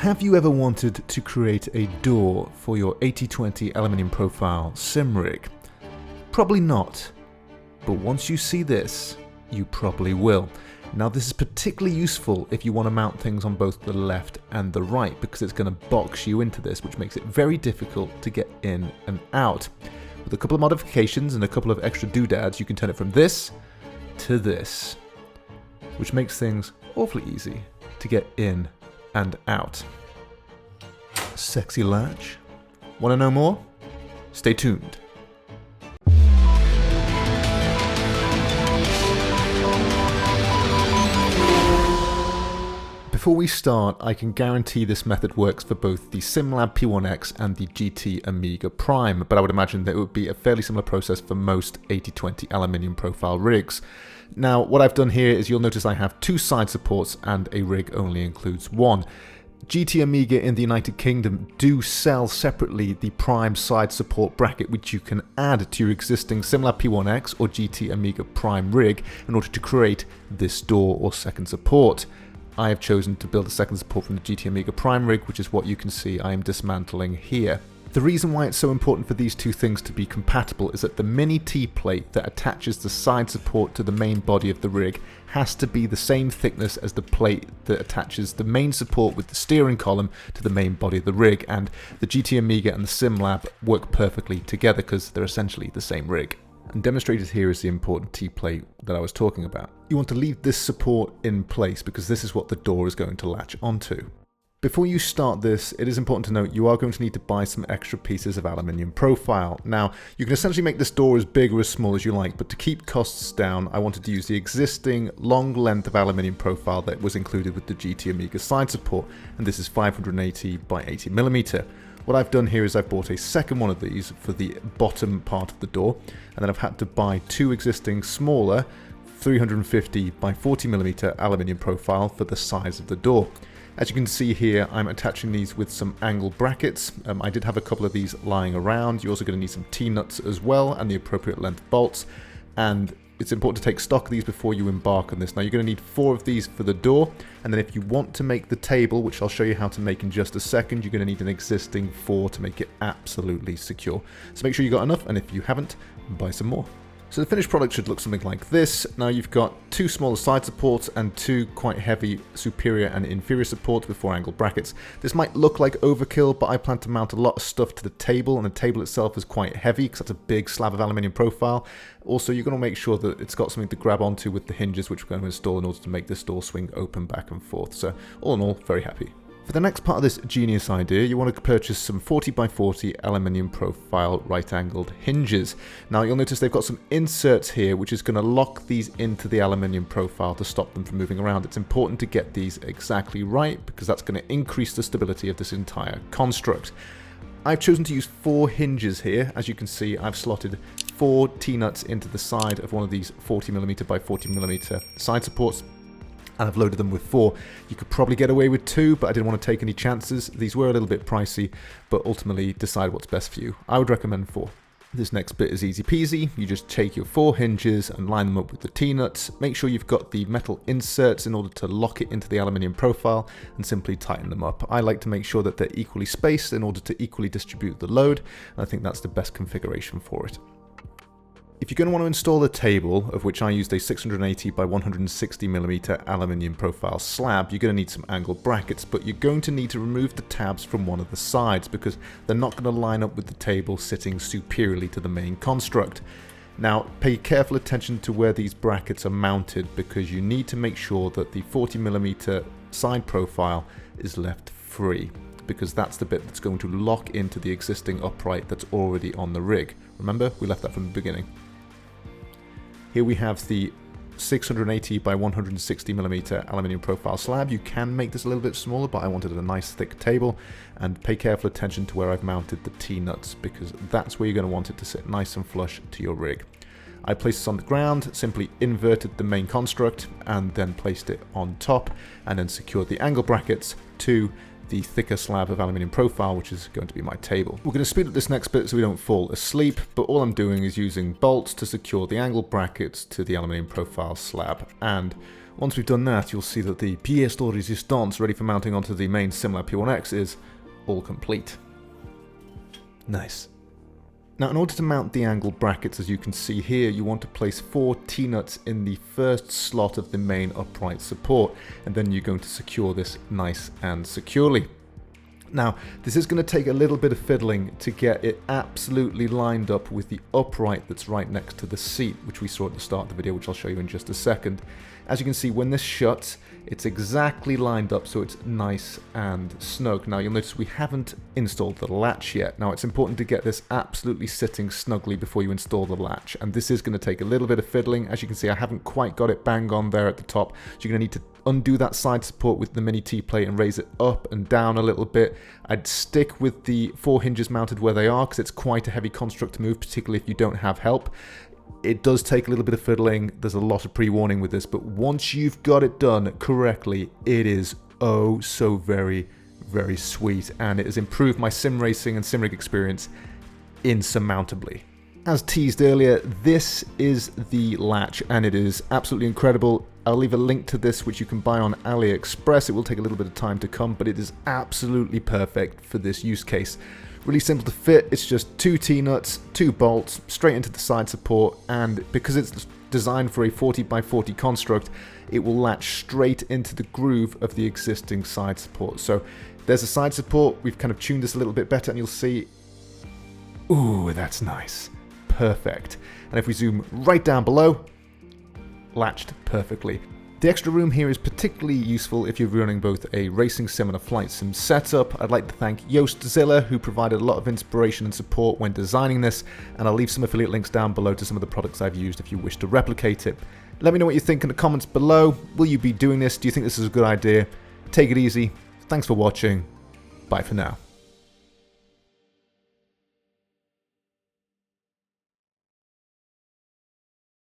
Have you ever wanted to create a door for your 8020 aluminium profile sim rig? Probably not, but once you see this, you probably will. Now this is particularly useful if you want to mount things on both the left and the right, because it's going to box you into this, which makes it very difficult to get in and out. With a couple of modifications and a couple of extra doodads, you can turn it from this to this, which makes things awfully easy to get in and out. Sexy latch? Want to know more? Stay tuned. Before we start, I can guarantee this method works for both the SIMLAB P1X and the GTOmega Prime, but I would imagine that it would be a fairly similar process for most 8020 aluminium profile rigs. Now, what I've done here is you'll notice I have two side supports and a rig only includes one. GTOmega in the United Kingdom do sell separately the Prime side support bracket, which you can add to your existing SIMLAB P1X or GTOmega Prime rig in order to create this door or second support. I have chosen to build a second support from the GTOmega Prime rig, which is what you can see I am dismantling here. The reason why it's so important for these two things to be compatible is that the mini T-plate that attaches the side support to the main body of the rig has to be the same thickness as the plate that attaches the main support with the steering column to the main body of the rig, and the GTOmega and the SIMLAB work perfectly together because they're essentially the same rig. And demonstrated here is the important T-plate that I was talking about. You want to leave this support in place because this is what the door is going to latch onto. Before you start this, it is important to note you are going to need to buy some extra pieces of aluminium profile. Now, you can essentially make this door as big or as small as you like, but to keep costs down, I wanted to use the existing long length of aluminium profile that was included with the GTOmega side support, and this is 580 by 80mm. What I've done here is I've bought a second one of these for the bottom part of the door, and then I've had to buy two existing smaller 350 by 40mm aluminium profile for the size of the door. As you can see here, I'm attaching these with some angle brackets. I did have a couple of these lying around. You're also going to need some T-nuts as well and the appropriate length bolts. And it's important to take stock of these before you embark on this. Now you're going to need 4 of these for the door, and then if you want to make the table, which I'll show you how to make in just a second, you're going to need an existing 4 to make it absolutely secure. So make sure you got enough, and if you haven't, buy some more. So the finished product should look something like this. Now you've got 2 smaller side supports and 2 quite heavy superior and inferior supports with 4 angle brackets. This might look like overkill, but I plan to mount a lot of stuff to the table, and the table itself is quite heavy because that's a big slab of aluminium profile. Also, you're going to make sure that it's got something to grab onto with the hinges, which we're going to install in order to make this door swing open back and forth. So all in all, very happy. For the next part of this genius idea, you want to purchase some 40 by 40 aluminium profile right-angled hinges. Now you'll notice they've got some inserts here which is going to lock these into the aluminium profile to stop them from moving around. It's important to get these exactly right because that's going to increase the stability of this entire construct. I've chosen to use 4 hinges here. As you can see, I've slotted 4 T-nuts into the side of one of these 40mm by 40mm side supports, and I've loaded them with 4. You could probably get away with 2, but I didn't want to take any chances. These were a little bit pricey, but ultimately decide what's best for you. I would recommend 4. This next bit is easy peasy. You just take your 4 hinges and line them up with the T-nuts. Make sure you've got the metal inserts in order to lock it into the aluminium profile and simply tighten them up. I like to make sure that they're equally spaced in order to equally distribute the load, and I think that's the best configuration for it. If you're going to want to install a table, of which I used a 680 by 160mm aluminium profile slab, you're going to need some angle brackets, but you're going to need to remove the tabs from one of the sides because they're not going to line up with the table sitting superiorly to the main construct. Now, pay careful attention to where these brackets are mounted because you need to make sure that the 40mm side profile is left free, because that's the bit that's going to lock into the existing upright that's already on the rig. Remember, we left that from the beginning. Here we have the 680 by 160mm aluminium profile slab. You can make this a little bit smaller, but I wanted a nice thick table, and pay careful attention to where I've mounted the T-nuts because that's where you're going to want it to sit nice and flush to your rig. I placed this on the ground, simply inverted the main construct and then placed it on top, and then secured the angle brackets to the thicker slab of aluminium profile, which is going to be my table. We're going to speed up this next bit so we don't fall asleep, but all I'm doing is using bolts to secure the angle brackets to the aluminium profile slab, and Once we've done that, you'll see that the pièce de résistance ready for mounting onto the main SIMLAB P1X is all complete. Nice. Now, in order to mount the angled brackets, as you can see here, you want to place 4 T-nuts in the first slot of the main upright support, and then you're going to secure this nice and securely. Now, this is going to take a little bit of fiddling to get it absolutely lined up with the upright that's right next to the seat, which we saw at the start of the video, which I'll show you in just a second. As you can see, when this shuts, it's exactly lined up so it's nice and snug. Now, you'll notice we haven't installed the latch yet. Now, it's important to get this absolutely sitting snugly before you install the latch, and this is going to take a little bit of fiddling. As you can see, I haven't quite got it bang on there at the top, so you're going to need to undo that side support with the mini T-plate and raise it up and down a little bit. I'd stick with the 4 hinges mounted where they are because it's quite a heavy construct to move, particularly if you don't have help. It does take a little bit of fiddling. There's a lot of pre-warning with this, but once you've got it done correctly, it is oh so very, very sweet, and it has improved my sim racing and sim rig experience insurmountably. As teased earlier, this is the latch, and it is absolutely incredible. I'll leave a link to this, which you can buy on AliExpress. It will take a little bit of time to come, but it is absolutely perfect for this use case. Really simple to fit. It's just 2 T-nuts, 2 bolts, straight into the side support, and because it's designed for a 40x40 construct, it will latch straight into the groove of the existing side support. So there's a side support. We've kind of tuned this a little bit better, and you'll see, ooh, that's nice. Perfect. And if we zoom right down below, latched perfectly. The extra room here is particularly useful if you're running both a racing sim and a flight sim setup. I'd like to thank Yoastzilla, who provided a lot of inspiration and support when designing this, and I'll leave some affiliate links down below to some of the products I've used if you wish to replicate it. Let me know what you think in the comments below. Will you be doing this? Do you think this is a good idea? Take it easy. Thanks for watching. Bye for now.